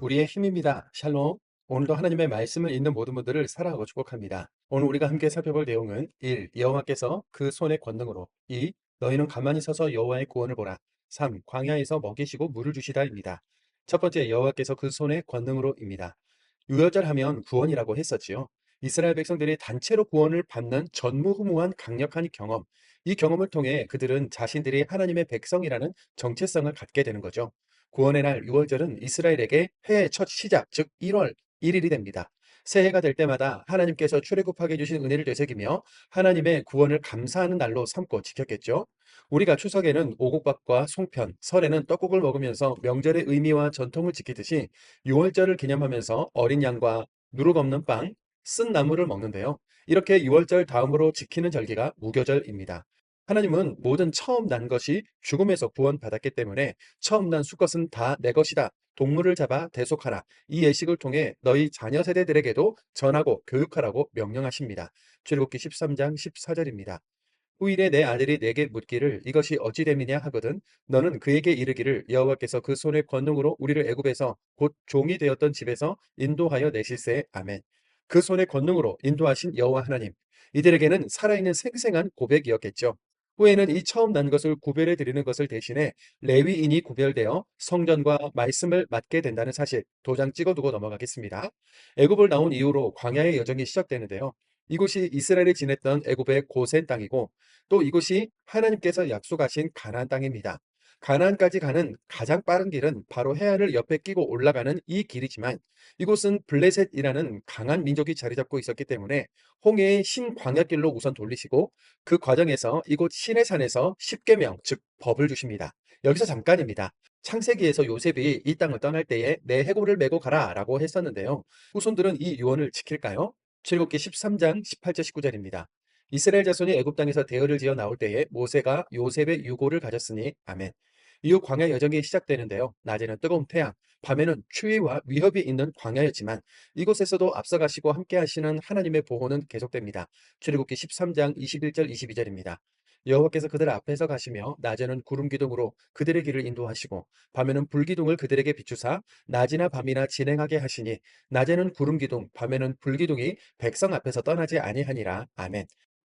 우리의 힘입니다. 샬롬. 오늘도 하나님의 말씀을 읽는 모든 분들을 사랑하고 축복합니다. 오늘 우리가 함께 살펴볼 내용은 1. 여호와께서 그 손의 권능으로 2. 너희는 가만히 서서 여호와의 구원을 보라 3. 광야에서 먹이시고 물을 주시다입니다. 첫 번째 여호와께서 그 손의 권능으로입니다. 유월절 하면 구원이라고 했었지요. 이스라엘 백성들이 단체로 구원을 받는 전무후무한 강력한 경험, 이 경험을 통해 그들은 자신들이 하나님의 백성이라는 정체성을 갖게 되는 거죠. 구원의 날 유월절은 이스라엘에게 해의 첫 시작, 즉 1월 1일이 됩니다. 새해가 될 때마다 하나님께서 출애굽하게 해주신 은혜를 되새기며 하나님의 구원을 감사하는 날로 삼고 지켰겠죠. 우리가 추석에는 오곡밥과 송편, 설에는 떡국을 먹으면서 명절의 의미와 전통을 지키듯이 유월절을 기념하면서 어린 양과 누룩 없는 빵, 쓴 나물을 먹는데요. 이렇게 유월절 다음으로 지키는 절기가 무교절입니다. 하나님은 모든 처음 난 것이 죽음에서 구원받았기 때문에 처음 난 수것은 다 내 것이다. 동물을 잡아 대속하라. 이 예식을 통해 너희 자녀 세대들에게도 전하고 교육하라고 명령하십니다. 출애굽기 13장 14절입니다. 후일에 내 아들이 내게 묻기를 이것이 어찌 됨이냐 하거든 너는 그에게 이르기를 여호와께서 그 손의 권능으로 우리를 애굽에서 곧 종이 되었던 집에서 인도하여 내실세. 아멘. 그 손의 권능으로 인도하신 여호와 하나님, 이들에게는 살아있는 생생한 고백이었겠죠. 후에는 이 처음 난 것을 구별해 드리는 것을 대신해 레위인이 구별되어 성전과 말씀을 맡게 된다는 사실 도장 찍어두고 넘어가겠습니다. 애굽을 나온 이후로 광야의 여정이 시작되는데요. 이곳이 이스라엘이 지냈던 애굽의 고센 땅이고 또 이곳이 하나님께서 약속하신 가나안 땅입니다. 가나안까지 가는 가장 빠른 길은 바로 해안을 옆에 끼고 올라가는 이 길이지만 이곳은 블레셋이라는 강한 민족이 자리 잡고 있었기 때문에 홍해의 신광야길로 우선 돌리시고 그 과정에서 이곳 시내산에서 십계명 즉 법을 주십니다. 여기서 잠깐입니다. 창세기에서 요셉이 이 땅을 떠날 때에 내 해골을 메고 가라라고 했었는데요. 후손들은 이 유언을 지킬까요? 출애굽기 13장 18절 19절입니다. 이스라엘 자손이 애굽 땅에서 대열을 지어 나올 때에 모세가 요셉의 유고를 가졌으니 아멘. 이후 광야 여정이 시작되는데요. 낮에는 뜨거운 태양, 밤에는 추위와 위협이 있는 광야였지만 이곳에서도 앞서가시고 함께 하시는 하나님의 보호는 계속됩니다. 출애굽기 13장 21절 22절입니다. 여호와께서 그들 앞에서 가시며 낮에는 구름 기둥으로 그들의 길을 인도하시고 밤에는 불 기둥을 그들에게 비추사 낮이나 밤이나 진행하게 하시니 낮에는 구름 기둥 밤에는 불 기둥이 백성 앞에서 떠나지 아니하니라. 아멘.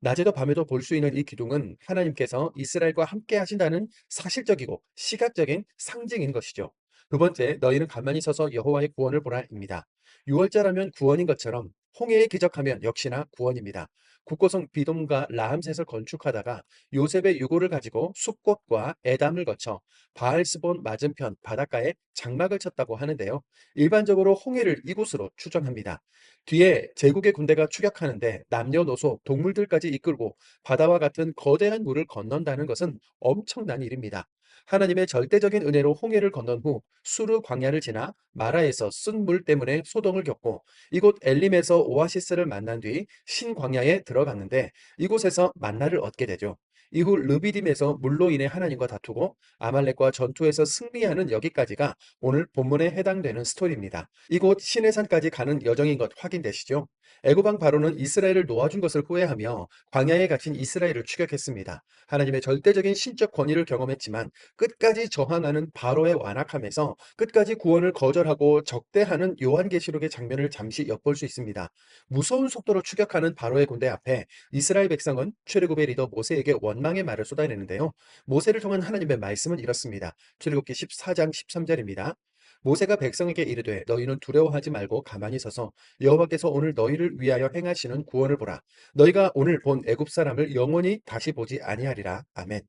낮에도 밤에도 볼 수 있는 이 기둥은 하나님께서 이스라엘과 함께 하신다는 사실적이고 시각적인 상징인 것이죠. 두 번째, 너희는 가만히 서서 여호와의 구원을 보라입니다. 유월절하면 구원인 것처럼 홍해의 기적하면 역시나 구원입니다. 국고성 비돔과 라함셋을 건축하다가 요셉의 유고를 가지고 숫꽃과 에담을 거쳐 바알스본 맞은편 바닷가에 장막을 쳤다고 하는데요. 일반적으로 홍해를 이곳으로 추정합니다. 뒤에 제국의 군대가 추격하는데 남녀노소, 동물들까지 이끌고 바다와 같은 거대한 물을 건넌다는 것은 엄청난 일입니다. 하나님의 절대적인 은혜로 홍해를 건넌 후 수르 광야를 지나 마라에서 쓴 물 때문에 소동을 겪고 이곳 엘림에서 오아시스를 만난 뒤 신광야에 들어갔는데 이곳에서 만나를 얻게 되죠. 이후 르비딤에서 물로 인해 하나님과 다투고 아말렉과 전투에서 승리하는 여기까지가 오늘 본문에 해당되는 스토리입니다. 이곳 시내산까지 가는 여정인 것 확인되시죠? 애고방 바로는 이스라엘을 놓아준 것을 후회하며 광야에 갇힌 이스라엘을 추격했습니다. 하나님의 절대적인 신적 권위를 경험했지만 끝까지 저항하는 바로의 완악함에서 끝까지 구원을 거절하고 적대하는 요한계시록의 장면을 잠시 엿볼 수 있습니다. 무서운 속도로 추격하는 바로의 군대 앞에 이스라엘 백성은 출애굽의 리더 모세에게 원망의 말을 쏟아내는데요. 모세를 통한 하나님의 말씀은 이렇습니다. 출애굽기 14장 13절입니다. 모세가 백성에게 이르되 너희는 두려워하지 말고 가만히 서서 여호와께서 오늘 너희를 위하여 행하시는 구원을 보라. 너희가 오늘 본 애굽 사람을 영원히 다시 보지 아니하리라. 아멘.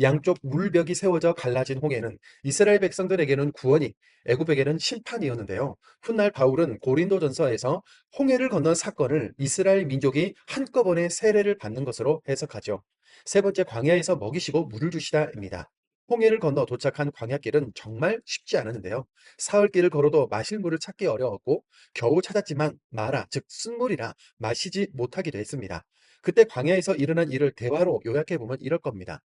양쪽 물벽이 세워져 갈라진 홍해는 이스라엘 백성들에게는 구원이, 애굽에게는 심판이었는데요. 훗날 바울은 고린도전서에서 홍해를 건넌 사건을 이스라엘 민족이 한꺼번에 세례를 받는 것으로 해석하죠. 세 번째, 광야에서 먹이시고 물을 주시다입니다. 홍해를 건너 도착한 광야길은 정말 쉽지 않았는데요. 사흘길을 걸어도 마실 물을 찾기 어려웠고 겨우 찾았지만 마라, 즉 쓴물이라 마시지 못하기도 했습니다. 그때 광야에서 일어난 일을 대화로 요약해 보면 이럴 겁니다.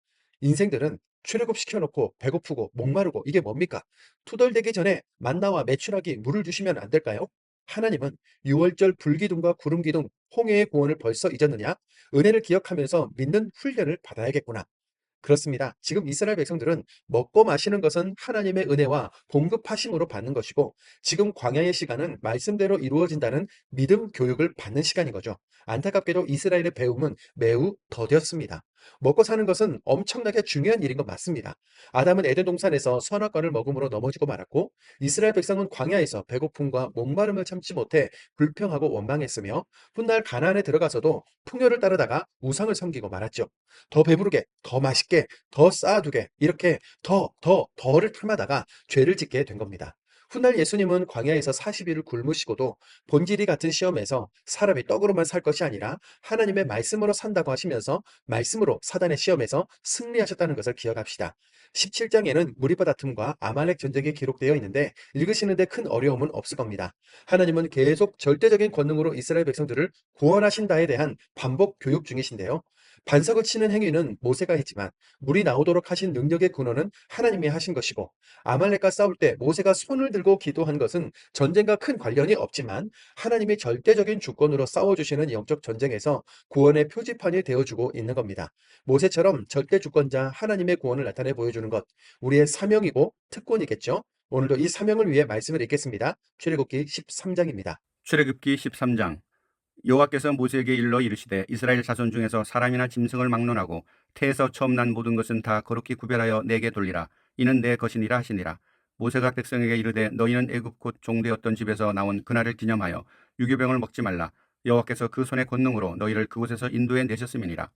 인생들은 출애굽 시켜놓고 배고프고 목마르고 이게 뭡니까? 투덜대기 전에 만나와 메추라기 물을 주시면 안 될까요? 하나님은 유월절 불기둥과 구름기둥, 홍해의 구원을 벌써 잊었느냐? 은혜를 기억하면서 믿는 훈련을 받아야겠구나. 그렇습니다. 지금 이스라엘 백성들은 먹고 마시는 것은 하나님의 은혜와 공급하심으로 받는 것이고, 지금 광야의 시간은 말씀대로 이루어진다는 믿음 교육을 받는 시간인 거죠. 안타깝게도 이스라엘의 배움은 매우 더뎠습니다. 먹고 사는 것은 엄청나게 중요한 일인 건 맞습니다. 아담은 에덴 동산에서 선악과를 먹음으로 넘어지고 말았고, 이스라엘 백성은 광야에서 배고픔과 목마름을 참지 못해 불평하고 원망했으며, 훗날 가나안에 들어가서도 풍요를 따르다가 우상을 섬기고 말았죠. 더 배부르게, 더 맛있게, 더 쌓아두게, 이렇게 더를 탐하다가 죄를 짓게 된 겁니다. 훗날 예수님은 광야에서 40일을 굶으시고도 본질이 같은 시험에서 사람이 떡으로만 살 것이 아니라 하나님의 말씀으로 산다고 하시면서 말씀으로 사단의 시험에서 승리하셨다는 것을 기억합시다. 17장에는 무리바 다툼과 아말렉 전쟁이 기록되어 있는데 읽으시는데 큰 어려움은 없을 겁니다. 하나님은 계속 절대적인 권능으로 이스라엘 백성들을 구원하신다에 대한 반복 교육 중이신데요. 반석을 치는 행위는 모세가 했지만 물이 나오도록 하신 능력의 근원은 하나님이 하신 것이고, 아말렉과 싸울 때 모세가 손을 들고 기도한 것은 전쟁과 큰 관련이 없지만 하나님이 절대적인 주권으로 싸워주시는 영적 전쟁에서 구원의 표지판이 되어주고 있는 겁니다. 모세처럼 절대 주권자 하나님의 구원을 나타내 보여주는 것, 우리의 사명이고 특권이겠죠. 오늘도 이 사명을 위해 말씀을 읽겠습니다. 출애굽기 13장입니다. 출애굽기 13장. 여호와께서 모세에게 일러 이르시되 이스라엘 자손 중에서 사람이나 짐승을 막론하고 태에서 처음 난 모든 것은 다 거룩히 구별하여 내게 돌리라. 이는 내 것이니라 하시니라. 모세가 백성에게 이르되 너희는 애굽 곧 종되었던 집에서 나온 그날을 기념하여 유교병을 먹지 말라. 여호와께서 그 손의 권능으로 너희를 그곳에서 인도해 내셨음이니라.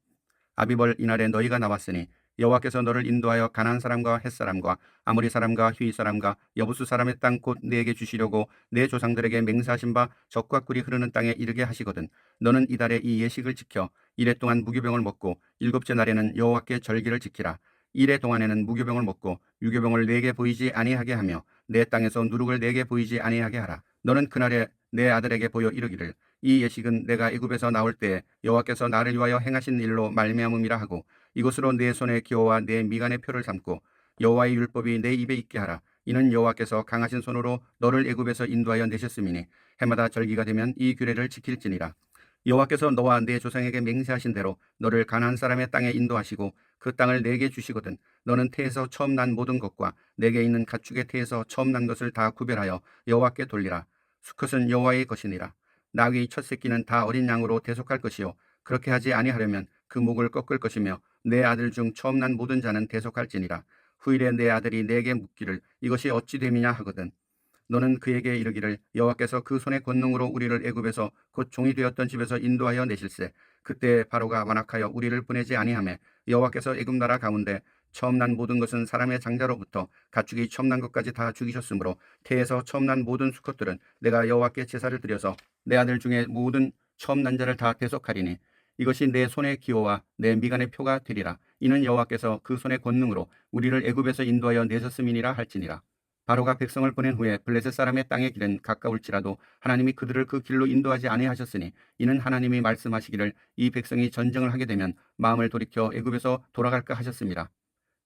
아비벌 이날에 너희가 나왔으니 여호와께서 너를 인도하여 가나안 사람과 헷 사람과 아모리 사람과 휘 사람과 여부수 사람의 땅 곧 내게 주시려고 내 조상들에게 맹세하신 바 젖과 꿀이 흐르는 땅에 이르게 하시거든. 너는 이달에 이 예식을 지켜 이래 동안 무교병을 먹고 일곱째 날에는 여호와께 절기를 지키라. 이래 동안에는 무교병을 먹고 유교병을 내게 보이지 아니하게 하며 내 땅에서 누룩을 내게 보이지 아니하게 하라. 너는 그날에 내 아들에게 보여 이르기를 이 예식은 내가 애굽에서 나올 때에 여호와께서 나를 위하여 행하신 일로 말미암음이라 하고 이것으로 내 손의 기호와 내 미간의 표를 삼고 여호와의 율법이 내 입에 있게 하라. 이는 여호와께서 강하신 손으로 너를 애굽에서 인도하여 내셨음이니 해마다 절기가 되면 이 규례를 지킬지니라. 여호와께서 너와 내 조상에게 맹세하신 대로 너를 가나안 사람의 땅에 인도하시고 그 땅을 내게 주시거든. 너는 태에서 처음 난 모든 것과 내게 있는 가축의 태에서 처음 난 것을 다 구별하여 여호와께 돌리라. 수컷은 여호와의 것이니라. 나귀의 첫 새끼는 다 어린 양으로 대속할 것이요 그렇게 하지 아니하려면 그 목을 꺾을 것이며 내 아들 중 처음 난 모든 자는 대속할지니라. 후일에 내 아들이 내게 묻기를 이것이 어찌 됨이냐 하거든. 너는 그에게 이르기를 여호와께서 그 손의 권능으로 우리를 애굽에서 곧 종이 되었던 집에서 인도하여 내실세. 그때 바로가 완악하여 우리를 보내지 아니하매 여호와께서 애굽 나라 가운데 처음 난 모든 것은 사람의 장자로부터 가축이 처음 난 것까지 다 죽이셨으므로 태에서 처음 난 모든 수컷들은 내가 여호와께 제사를 드려서 내 아들 중에 모든 처음 난 자를 다 대속하리니 이것이 내 손의 기호와 내 미간의 표가 되리라. 이는 여호와께서 그 손의 권능으로 우리를 애굽에서 인도하여 내셨음이니라 할지니라. 바로가 백성을 보낸 후에 블레셋 사람의 땅의 길은 가까울지라도 하나님이 그들을 그 길로 인도하지 아니하셨으니 이는 하나님이 말씀하시기를 이 백성이 전쟁을 하게 되면 마음을 돌이켜 애굽에서 돌아갈까 하셨습니다.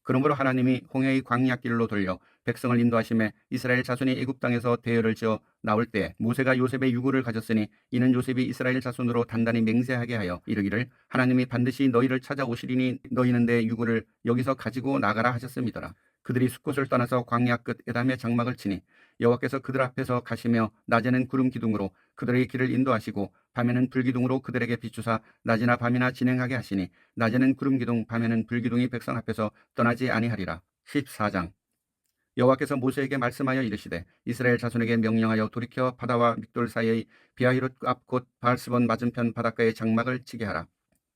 그러므로 하나님이 홍해의 광야 길로 돌려 백성을 인도하심에 이스라엘 자손이 애굽 땅에서 대열을 지어 나올 때 모세가 요셉의 유구를 가졌으니 이는 요셉이 이스라엘 자손으로 단단히 맹세하게 하여 이르기를 하나님이 반드시 너희를 찾아오시리니 너희는 내 유구를 여기서 가지고 나가라 하셨음이더라. 그들이 숫곳을 떠나서 광야 끝 에담의 장막을 치니 여호와께서 그들 앞에서 가시며 낮에는 구름 기둥으로 그들의 길을 인도하시고 밤에는 불기둥으로 그들에게 비추사 낮이나 밤이나 진행하게 하시니 낮에는 구름 기둥 밤에는 불기둥이 백성 앞에서 떠나지 아니하리라. 14장. 여호와께서 모세에게 말씀하여 이르시되 이스라엘 자손에게 명령하여 돌이켜 바다와 믹돌 사이의 비하히롯 앞 곧 바알스본 맞은편 바닷가에 장막을 치게 하라.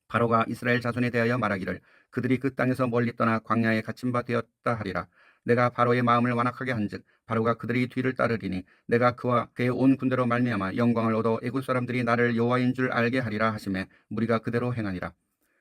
바로가 이스라엘 자손에 대하여 말하기를 그들이 그 땅에서 멀리 떠나 광야에 갇힌 바 되었다 하리라. 내가 바로의 마음을 완악하게 한즉 바로가 그들이 뒤를 따르리니 내가 그와 그의 온 군대로 말미암아 영광을 얻어 애굽 사람들이 나를 여호와인 줄 알게 하리라 하시매 무리가 그대로 행하니라.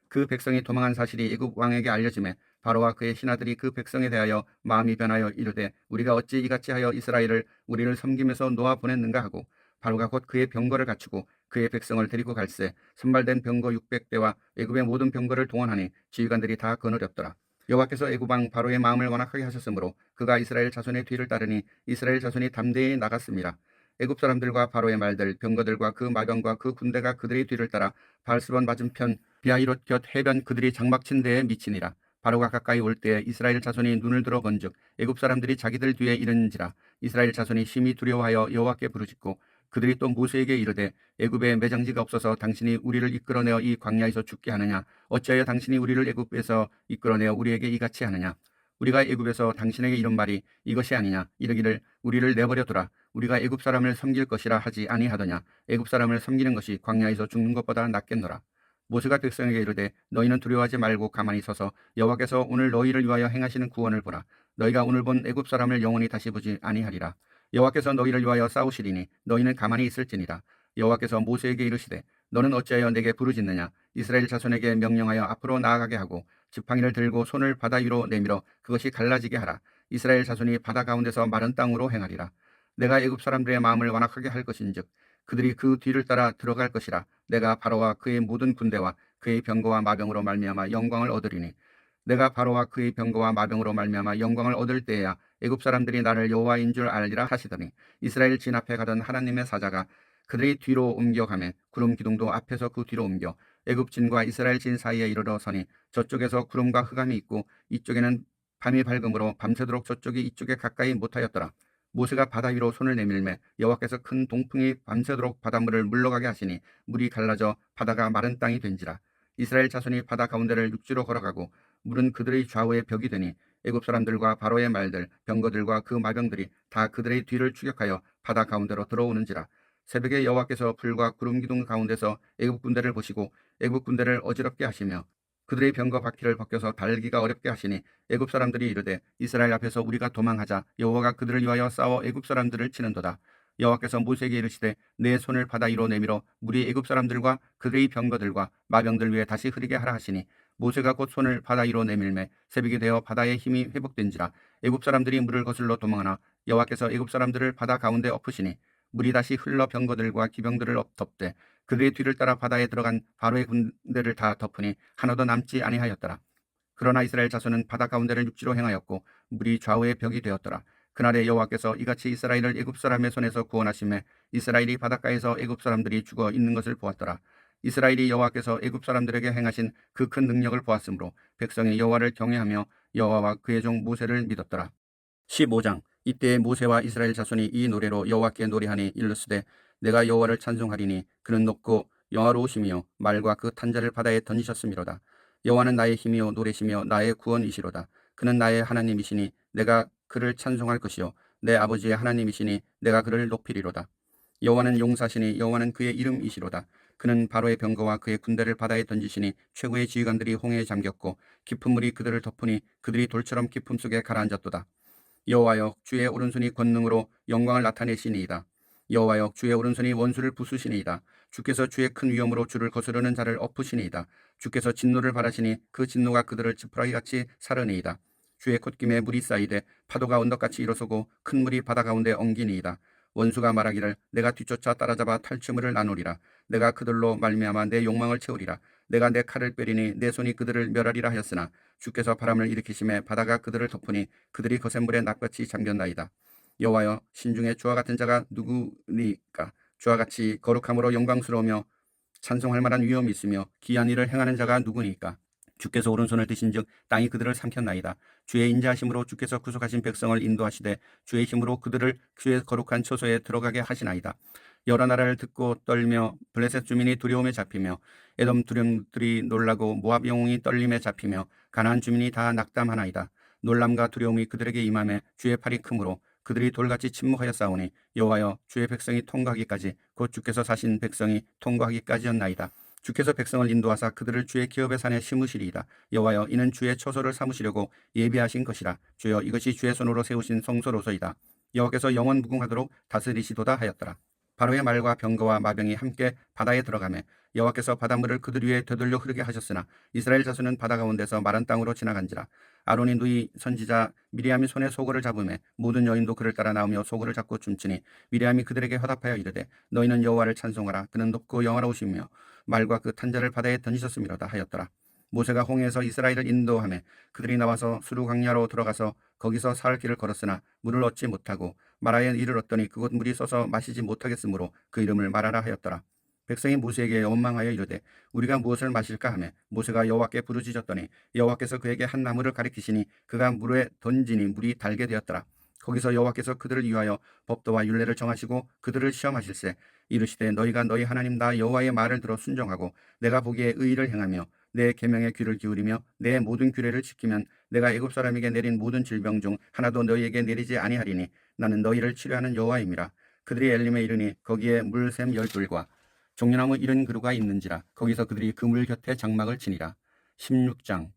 그 백성이 도망한 사실이 애굽 왕에게 알려지매 바로와 그의 신하들이 그 백성에 대하여 마음이 변하여 이르되 우리가 어찌 이같이 하여 이스라엘을 우리를 섬김에서 놓아 보냈는가 하고 바로가 곧 그의 병거를 갖추고 그의 백성을 데리고 갈새 선발된 병거 600대와 애굽의 모든 병거를 동원하니 지휘관들이 다 거느렸더라. 여호와께서 애굽 왕 바로의 마음을 완악하게 하셨으므로 그가 이스라엘 자손의 뒤를 따르니 이스라엘 자손이 담대히 나갔습니다. 애굽 사람들과 바로의 말들 병거들과 그 마병과 그 군대가 그들의 뒤를 따라 바알스본 맞은편 비하히롯 곁 해변 그들이 장막 친 데에 미치니라. 바로가 가까이 올 때에 이스라엘 자손이 눈을 들어 본즉 애굽 사람들이 자기들 뒤에 이르는지라. 이스라엘 자손이 심히 두려워하여 여호와께 부르짖고 그들이 또 모세에게 이르되 애굽에 매장지가 없어서 당신이 우리를 이끌어내어 이 광야에서 죽게 하느냐? 어찌하여 당신이 우리를 애굽에서 이끌어내어 우리에게 이같이 하느냐? 우리가 애굽에서 당신에게 이런 말이 이것이 아니냐? 이르기를 우리를 내버려 두라. 우리가 애굽 사람을 섬길 것이라 하지 아니하더냐? 애굽 사람을 섬기는 것이 광야에서 죽는 것보다 낫겠노라. 모세가 백성에게 이르되 너희는 두려워하지 말고 가만히 서서 여호와께서 오늘 너희를 위하여 행하시는 구원을 보라. 너희가 오늘 본 애굽 사람을 영원히 다시 보지 아니하리라. 여호와께서 너희를 위하여 싸우시리니 너희는 가만히 있을지니라. 여호와께서 모세에게 이르시되 너는 어찌하여 내게 부르짖느냐? 이스라엘 자손에게 명령하여 앞으로 나아가게 하고 지팡이를 들고 손을 바다 위로 내밀어 그것이 갈라지게 하라. 이스라엘 자손이 바다 가운데서 마른 땅으로 행하리라. 내가 애굽 사람들의 마음을 완악하게 할 것인즉 그들이 그 뒤를 따라 들어갈 것이라. 내가 바로와 그의 모든 군대와 그의 병거와 마병으로 말미암아 영광을 얻으리니 내가 바로와 그의 병거와 마병으로 말미암아 영광을 얻을 때에야 애굽 사람들이 나를 여호와인 줄 알리라 하시더니 이스라엘 진 앞에 가던 하나님의 사자가 그들이 뒤로 옮겨가매 구름 기둥도 앞에서 그 뒤로 옮겨 애굽 진과 이스라엘 진 사이에 이르러 서니 저쪽에서 구름과 흑암이 있고 이쪽에는 밤이 밝음으로 밤새도록 저쪽이 이쪽에 가까이 못하였더라. 모세가 바다 위로 손을 내밀매 여호와께서 큰 동풍이 밤새도록 바닷물을 물러가게 하시니 물이 갈라져 바다가 마른 땅이 된지라. 이스라엘 자손이 바다 가운데를 육지로 걸어가고 물은 그들의 좌우에 벽이 되니 애굽 사람들과 바로의 말들 병거들과 그 마병들이 다 그들의 뒤를 추격하여 바다 가운데로 들어오는지라. 새벽에 여호와께서 불과 구름 기둥 가운데서 애굽 군대를 보시고 애굽 군대를 어지럽게 하시며 그들의 병거 바퀴를 벗겨서 달기가 어렵게 하시니 애굽 사람들이 이르되 이스라엘 앞에서 우리가 도망하자 여호와가 그들을 위하여 싸워 애굽 사람들을 치는도다. 여호와께서 모세에게 이르시되 내 손을 바다 위로 내밀어 물이 애굽 사람들과 그들의 병거들과 마병들 위에 다시 흐르게 하라 하시니 모세가 곧 손을 바다 위로 내밀매 새벽이 되어 바다의 힘이 회복된지라. 애굽 사람들이 물을 거슬러 도망하나 여호와께서 애굽 사람들을 바다 가운데 엎으시니 물이 다시 흘러 병거들과 기병들을 덮되 그들의 뒤를 따라 바다에 들어간 바로의 군대를 다 덮으니 하나도 남지 아니하였더라. 그러나 이스라엘 자손은 바다 가운데를 육지로 행하였고 물이 좌우의 벽이 되었더라. 그날에 여호와께서 이같이 이스라엘을 애굽 사람의 손에서 구원하시매 이스라엘이 바닷가에서 애굽 사람들이 죽어 있는 것을 보았더라. 이스라엘이 여호와께서 애굽 사람들에게 행하신 그 큰 능력을 보았으므로 백성이 여호와를 경외하며 여호와와 그의 종 모세를 믿었더라. 15장. 이때 모세와 이스라엘 자손이 이 노래로 여호와께 노래하니 이르시되 내가 여호와를 찬송하리니 그는 높고 영화로우시며 말과 그 탄자를 바다에 던지셨음이로다. 여호와는 나의 힘이요 노래시며 나의 구원이시로다. 그는 나의 하나님이시니 내가 그를 찬송할 것이요 내 아버지의 하나님이시니 내가 그를 높이리로다. 여호와는 용사시니 여호와는 그의 이름이시로다. 그는 바로의 병거와 그의 군대를 바다에 던지시니 최고의 지휘관들이 홍해에 잠겼고 깊은 물이 그들을 덮으니 그들이 돌처럼 깊음 속에 가라앉았도다. 여호와여 주의 오른손이 권능으로 영광을 나타내시니이다. 여호와여 주의 오른손이 원수를 부수시니이다. 주께서 주의 큰 위엄으로 주를 거스르는 자를 엎으시니이다. 주께서 진노를 바라시니 그 진노가 그들을 지푸라기같이 사르니이다. 주의 콧김에 물이 쌓이되 파도가 언덕같이 일어서고 큰 물이 바다 가운데 엉기니이다. 원수가 말하기를 내가 뒤쫓아 따라잡아 탈취물을 나누리라. 내가 그들로 말미암아 내 욕망을 채우리라. 내가 내 칼을 빼리니 내 손이 그들을 멸하리라 하였으나 주께서 바람을 일으키심에 바다가 그들을 덮으니 그들이 거센 물에 낚같이 잠겼나이다. 여호와여 신중에 주와 같은 자가 누구니까? 주와 같이 거룩함으로 영광스러우며 찬송할 만한 위엄이 있으며 기한 일을 행하는 자가 누구니까? 주께서 오른손을 드신즉 땅이 그들을 삼켰나이다. 주의 인자하심으로 주께서 구속하신 백성을 인도하시되 주의 힘으로 그들을 주의 거룩한 처소에 들어가게 하시나이다. 여러 나라를 듣고 떨며 블레셋 주민이 두려움에 잡히며 에돔 두령들이 놀라고 모압 영웅이 떨림에 잡히며 가나안 주민이 다 낙담하나이다. 놀람과 두려움이 그들에게 임함에 주의 팔이 크므로 그들이 돌같이 침묵하여 싸우니 여호와여 주의 백성이 통과하기까지 곧 주께서 사신 백성이 통과하기까지였나이다. 주께서 백성을 인도하사 그들을 주의 기업의 산에 심으시리이다. 여호와여 이는 주의 처소를 삼으시려고 예비하신 것이라. 주여 이것이 주의 손으로 세우신 성소로서이다. 여호와께서 영원 무궁하도록 다스리시도다 하였더라. 바로의 말과 병거와 마병이 함께 바다에 들어가매 여호와께서 바닷물을 그들 위에 되돌려 흐르게 하셨으나 이스라엘 자손은 바다 가운데서 마른 땅으로 지나간지라. 아론이 누이 선지자 미리암이 손에 소고를 잡으매 모든 여인도 그를 따라 나오며 소고를 잡고 춤추니 미리암이 그들에게 화답하여 이르되 너희는 여호와를 찬송하라. 그는 높고 영화로우시며 말과 그 탄자를 바다에 던지셨음이로다 하였더라. 모세가 홍해에서 이스라엘을 인도하매 그들이 나와서 수르 광야로 들어가서 거기서 사흘 길을 걸었으나 물을 얻지 못하고 마라에 이르렀더니 그곳 물이 써서 마시지 못하겠으므로 그 이름을 마라라 하였더라. 백성이 모세에게 원망하여 이르되 우리가 무엇을 마실까 하며 모세가 여호와께 부르짖었더니 여호와께서 그에게 한 나무를 가리키시니 그가 물에 던지니 물이 달게 되었더라. 거기서 여호와께서 그들을 위하여 법도와 율례를 정하시고 그들을 시험하실세 이르시되 너희가 너희 하나님 나 여호와의 말을 들어 순종하고 내가 보기에 의를 행하며 내 계명에 귀를 기울이며 내 모든 규례를 지키면 내가 애굽 사람에게 내린 모든 질병 중 하나도 너희에게 내리지 아니하리니 나는 너희를 치료하는 여호와임이라. 그들이 엘림에 이르니 거기에 물샘 12과 종려나무 70그루가 있는지라. 거기서 그들이 그 물 곁에 장막을 치니라. 16장.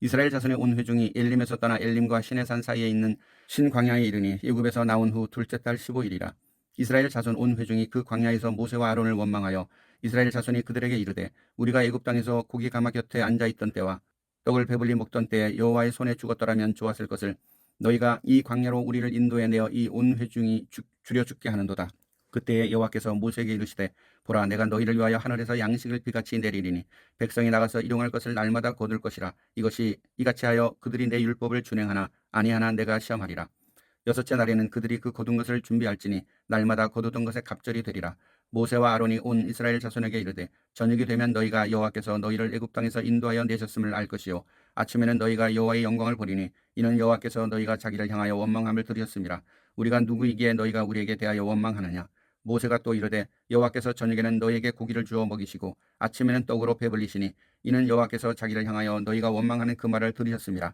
이스라엘 자손의 온 회중이 엘림에서 떠나 엘림과 시내산 사이에 있는 신광야에 이르니 애굽에서 나온 후 둘째 달 15일이라. 이스라엘 자손 온 회중이 그 광야에서 모세와 아론을 원망하여 이스라엘 자손이 그들에게 이르되 우리가 애굽 땅에서 고기 가마 곁에 앉아 있던 때와 떡을 배불리 먹던 때에 여호와의 손에 죽었더라면 좋았을 것을 너희가 이 광야로 우리를 인도해 내어 이 온 회중이 줄여 죽게 하는도다. 그때에 여호와께서 모세에게 이르시되 보라 내가 너희를 위하여 하늘에서 양식을 비같이 내리리니 백성이 나가서 일용할 것을 날마다 거둘 것이라. 이것이 이같이 하여 그들이 내 율법을 준행하나 아니하나 내가 시험하리라. 여섯째 날에는 그들이 그 거둔 것을 준비할지니 날마다 거두던 것에 갑절이 되리라. 모세와 아론이 온 이스라엘 자손에게 이르되 저녁이 되면 너희가 여호와께서 너희를 애굽 땅에서 인도하여 내셨음을 알 것이요 아침에는 너희가 여호와의 영광을 보리니 이는 여호와께서 너희가 자기를 향하여 원망함을 들으셨음이라. 우리가 누구이기에 너희가 우리에게 대하여 원망하느냐. 모세가 또 이르되 여호와께서 저녁에는 너희에게 고기를 주어 먹이시고 아침에는 떡으로 배불리시니 이는 여호와께서 자기를 향하여 너희가 원망하는 그 말을 들으셨음이라.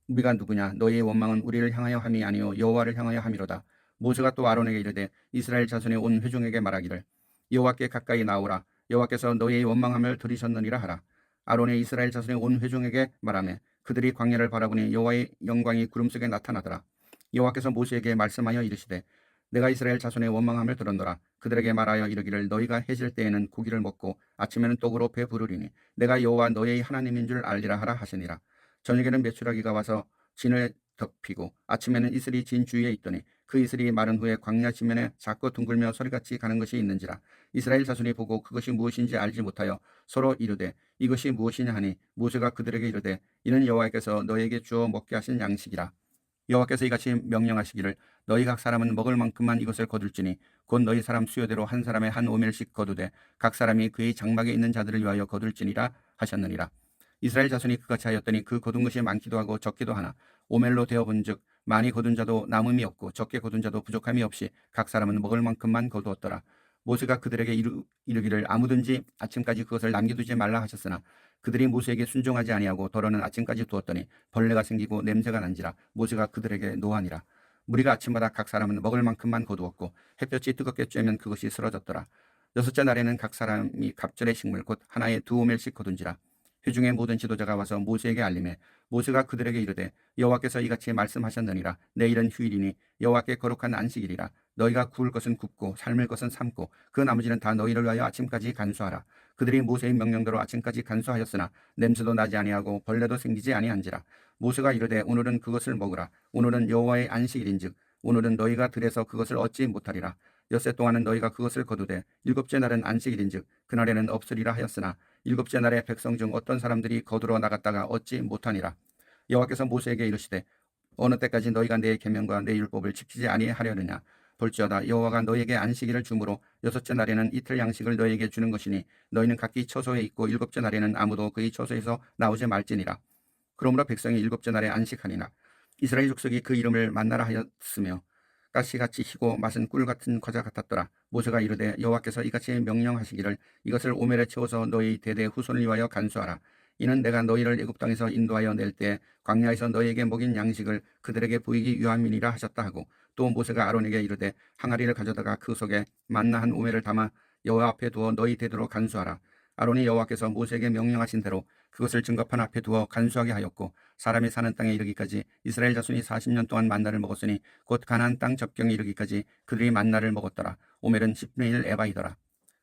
우리가 누구냐 너희의 원망은 우리를 향하여 함이 아니요 여호와를 향하여 함이로다. 모세가 또 아론에게 이르되 이스라엘 자손의 온 회중에게 말하기를 여호와께 가까이 나오라. 여호와께서 너희의 원망함을 들으셨느니라 하라. 아론의 이스라엘 자손의 온 회중에게 말하며 그들이 광야를 바라보니 여호와의 영광이 구름 속에 나타나더라. 여호와께서 모세에게 말씀하여 이르시되 내가 이스라엘 자손의 원망함을 들었노라. 그들에게 말하여 이르기를 너희가 해질 때에는 고기를 먹고 아침에는 떡으로 배 부르리니 내가 여호와 너희의 하나님인 줄 알리라 하라 하시니라. 저녁에는 메추라기가 와서 진을 덮이고 아침에는 이슬이 진 주위에 있더니 그 이슬이 마른 후에 광야 지면에 작고 둥글며 소리같이 가는 것이 있는지라. 이스라엘 자손이 보고 그것이 무엇인지 알지 못하여 서로 이르되 이것이 무엇이냐 하니 모세가 그들에게 이르되 이는 여호와께서 너희에게 주어 먹게 하신 양식이라. 여호와께서 이같이 명령하시기를 너희 각 사람은 먹을 만큼만 이것을 거둘지니 곧 너희 사람 수요대로 한 사람의 한 오멜씩 거두되 각 사람이 그의 장막에 있는 자들을 위하여 거둘지니라 하셨느니라. 이스라엘 자손이 그같이 하였더니 그 거둔 것이 많기도 하고 적기도 하나 오멜로 되어본즉 많이 거둔 자도 남음이 없고 적게 거둔 자도 부족함이 없이 각 사람은 먹을 만큼만 거두었더라. 모세가 그들에게 이르기를 아무든지 아침까지 그것을 남겨두지 말라 하셨으나 그들이 모세에게 순종하지 아니하고 더러는 아침까지 두었더니 벌레가 생기고 냄새가 난지라. 모세가 그들에게 노하니라. 무리가 아침마다 각 사람은 먹을 만큼만 거두었고 햇볕이 뜨겁게 쬐면 그것이 쓰러졌더라. 여섯째 날에는 각 사람이 갑절의 식물 곧 하나에 2오멜씩 거둔지라. 회중의 모든 지도자가 와서 모세에게 알림해 모세가 그들에게 이르되 여호와께서 이같이 말씀하셨느니라. 내일은 휴일이니 여호와께 거룩한 안식일이라. 너희가 구울 것은 굽고 삶을 것은 삶고 그 나머지는 다 너희를 위하여 아침까지 간수하라. 그들이 모세의 명령대로 아침까지 간수하였으나 냄새도 나지 아니하고 벌레도 생기지 아니한지라. 모세가 이르되 오늘은 그것을 먹으라. 오늘은 여호와의 안식일인즉 오늘은 너희가 들에서 그것을 얻지 못하리라. 엿새 동안은 너희가 그것을 거두되 일곱째 날은 안식일인즉 그날에는 없으리라 하였으나 일곱째 날에 백성 중 어떤 사람들이 거두러 나갔다가 얻지 못하니라. 여호와께서 모세에게 이르시되 어느 때까지 너희가 내 계명과 내 율법을 지키지 아니하려느냐. 볼지어다 여호와가 너희에게 안식일을 주므로 여섯째 날에는 이틀 양식을 너희에게 주는 것이니 너희는 각기 처소에 있고 일곱째 날에는 아무도 그의 처소에서 나오지 말지니라. 그러므로 백성이 일곱째 날에 안식하니라. 이스라엘 족속이 그 이름을 만나라 하였으며 가시같이 희고 맛은 꿀 같은 과자 같았더라. 모세가 이르되 여호와께서 이같이 명령하시기를 이것을 오멜에 채워서 너희 대대 후손을 위하여 간수하라. 이는 내가 너희를 애굽 땅에서 인도하여 낼 때 광야에서 너희에게 먹인 양식을 그들에게 보이기 위함이니라 하셨다 하고 또 모세가 아론에게 이르되 항아리를 가져다가 그 속에 만나 한 오멜을 담아 여호와 앞에 두어 너희 대대로 간수하라. 아론이 여호와께서 모세에게 명령하신 대로 그것을 증거판 앞에 두어 간수하게 하였고 사람이 사는 땅에 이르기까지 이스라엘 자손이 40년 동안 만나를 먹었으니 곧 가나안 땅 접경에 이르기까지 그들이 만나를 먹었더라. 오멜은 10분의 1 에바이더라.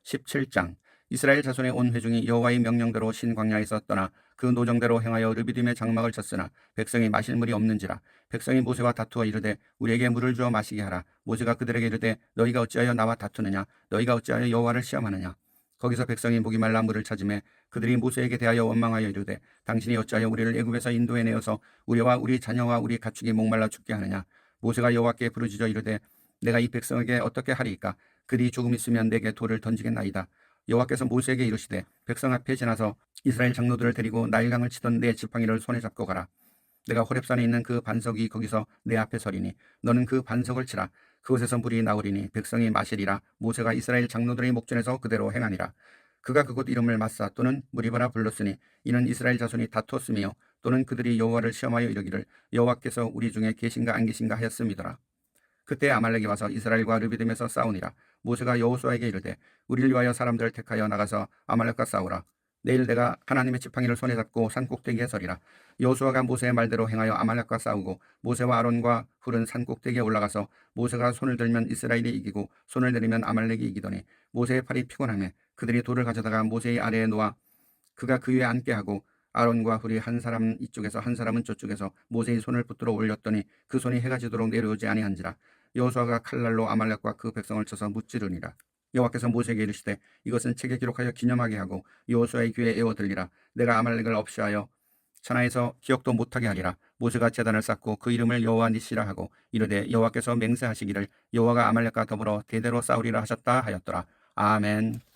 17장. 이스라엘 자손의 온 회중이 여호와의 명령대로 신광야에서 떠나 그 노정대로 행하여 르비딤의 장막을 쳤으나 백성이 마실 물이 없는지라. 백성이 모세와 다투어 이르되 우리에게 물을 주어 마시게 하라. 모세가 그들에게 이르되 너희가 어찌하여 나와 다투느냐. 너희가 어찌하여 여호와를 시험하느냐. 거기서 백성이 목이 말라 물을 찾으매 그들이 모세에게 대하여 원망하여 이르되 당신이 어찌하여 우리를 애굽에서 인도해 내어서 우리와 우리 자녀와 우리 가축이 목말라 죽게 하느냐. 모세가 여호와께 부르짖어 이르되 내가 이 백성에게 어떻게 하리이까. 그들이 조금 있으면 내게 돌을 던지겠나이다. 여호와께서 모세에게 이르시되 백성 앞에 지나서 이스라엘 장로들을 데리고 나일강을 치던 내 지팡이를 손에 잡고 가라. 내가 호렙산에 있는 그 반석이 거기서 내 앞에 서리니 너는 그 반석을 치라. 그곳에서 물이 나오리니 백성이 마시리라. 모세가 이스라엘 장로들의 목전에서 그대로 행하니라. 그가 그곳 이름을 마사 또는 무리바라 불렀으니 이는 이스라엘 자손이 다투었으며 또는 그들이 여호와를 시험하여 이르기를 여호와께서 우리 중에 계신가 안 계신가 하였음이더라. 그때 아말렉이 와서 이스라엘과 르비딤에서 싸우니라. 모세가 여호수아에게 이르되 우리를 위하여 사람들을 택하여 나가서 아말렉과 싸우라. 내일 내가 하나님의 지팡이를 손에 잡고 산 꼭대기에 서리라. 여호수아가 모세의 말대로 행하여 아말렉과 싸우고 모세와 아론과 훌은 산 꼭대기에 올라가서 모세가 손을 들면 이스라엘이 이기고 손을 내리면 아말렉이 이기더니 모세의 팔이 피곤하며 그들이 돌을 가져다가 모세의 아래에 놓아 그가 그 위에 앉게 하고 아론과 훌이 한 사람은 이쪽에서 한 사람은 저쪽에서 모세의 손을 붙들어 올렸더니 그 손이 해가 지도록 내려오지 아니한지라. 여호수아가 칼날로 아말렉과 그 백성을 쳐서 무찌르니라. 여호와께서 모세에게 이르시되 이것은 책에 기록하여 기념하게 하고 여호수아의 귀에 애워 들리라. 내가 아말렉을 없이하여 천하에서 기억도 못하게 하리라. 모세가 제단을 쌓고 그 이름을 여호와 니시라 하고 이르되 여호와께서 맹세하시기를 여호와가 아말렉과 더불어 대대로 싸우리라 하셨다 하였더라. 아멘.